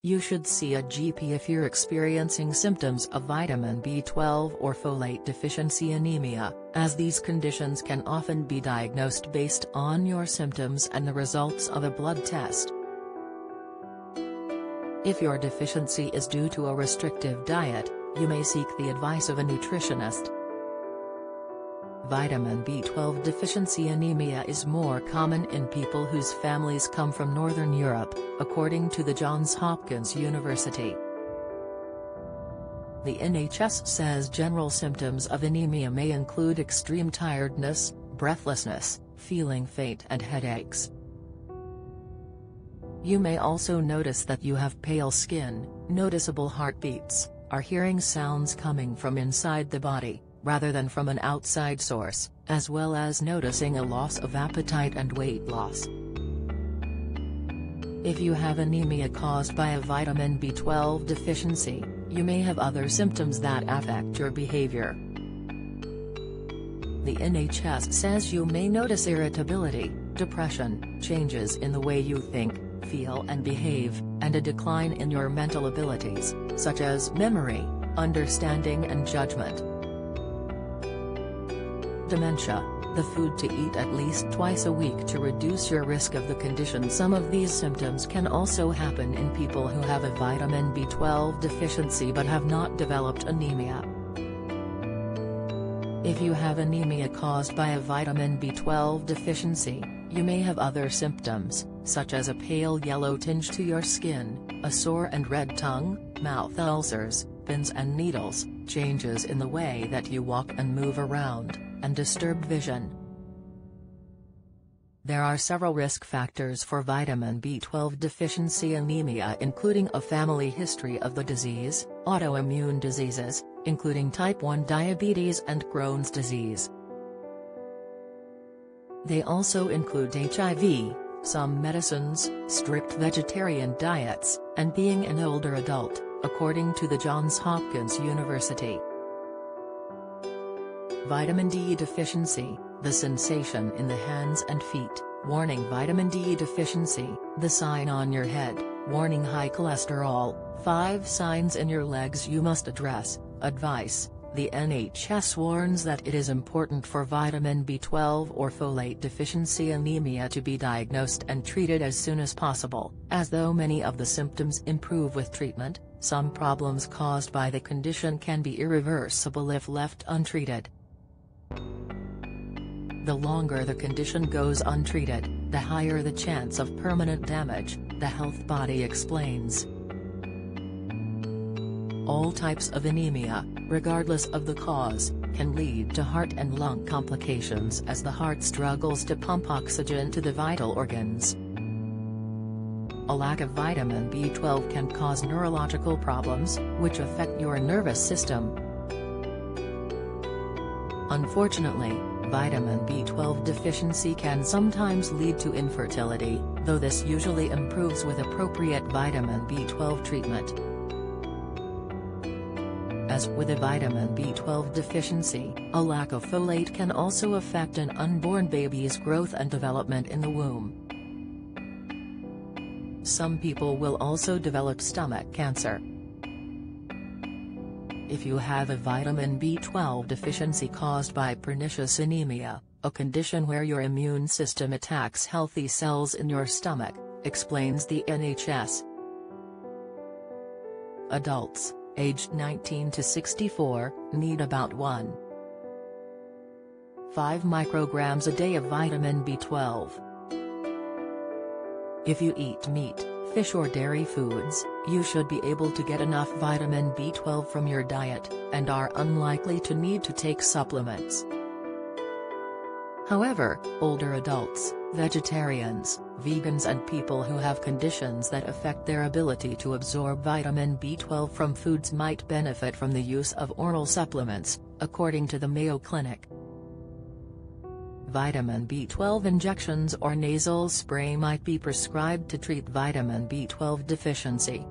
You should see a GP if you're experiencing symptoms of vitamin B12 or folate deficiency anemia, as these conditions can often be diagnosed based on your symptoms and the results of a blood test. If your deficiency is due to a restrictive diet, you may seek the advice of a nutritionist. Vitamin B12 deficiency anemia is more common in people whose families come from Northern Europe, according to the Johns Hopkins University. The NHS says general symptoms of anemia may include extreme tiredness, breathlessness, feeling faint and headaches. You may also notice that you have pale skin, noticeable heartbeats, are hearing sounds coming from inside the body, rather than from an outside source, as well as noticing a loss of appetite and weight loss. If you have anemia caused by a vitamin B12 deficiency, you may have other symptoms that affect your behavior. The NHS says you may notice irritability, depression, changes in the way you think, feel and behave, and a decline in your mental abilities, such as memory, understanding and judgment. Dementia, the food to eat at least twice a week to reduce your risk of the condition. Some of these symptoms can also happen in people who have a vitamin B12 deficiency but have not developed anemia. If you have anemia caused by a vitamin B12 deficiency, you may have other symptoms, such as a pale yellow tinge to your skin, a sore and red tongue, mouth ulcers, pins and needles, changes in the way that you walk and move around, and disturbed vision. There are several risk factors for vitamin B12 deficiency anemia, including a family history of the disease, autoimmune diseases, including type 1 diabetes and Crohn's disease. They also include HIV, some medicines, strict vegetarian diets, and being an older adult, according to the Johns Hopkins University. Vitamin D deficiency, the sensation in the hands and feet, warning vitamin D deficiency, the sign on your head, warning high cholesterol, 5 signs in your legs you must address, advice. The NHS warns that it is important for vitamin B12 or folate deficiency anemia to be diagnosed and treated as soon as possible, as though many of the symptoms improve with treatment, some problems caused by the condition can be irreversible if left untreated. The longer the condition goes untreated, the higher the chance of permanent damage, the health body explains. All types of anemia, regardless of the cause, can lead to heart and lung complications as the heart struggles to pump oxygen to the vital organs. A lack of vitamin B12 can cause neurological problems, which affect your nervous system. Unfortunately, vitamin B12 deficiency can sometimes lead to infertility, though this usually improves with appropriate vitamin B12 treatment. As with a vitamin B12 deficiency, a lack of folate can also affect an unborn baby's growth and development in the womb. Some people will also develop stomach cancer. If you have a vitamin B12 deficiency caused by pernicious anemia, a condition where your immune system attacks healthy cells in your stomach, explains the NHS. Adults, aged 19 to 64, need about 1.5 micrograms a day of vitamin B12. If you eat meat, fish or dairy foods, you should be able to get enough vitamin B12 from your diet, and are unlikely to need to take supplements. However, older adults, vegetarians, vegans and people who have conditions that affect their ability to absorb vitamin B12 from foods might benefit from the use of oral supplements, according to the Mayo Clinic. Vitamin B12 injections or nasal spray might be prescribed to treat vitamin B12 deficiency.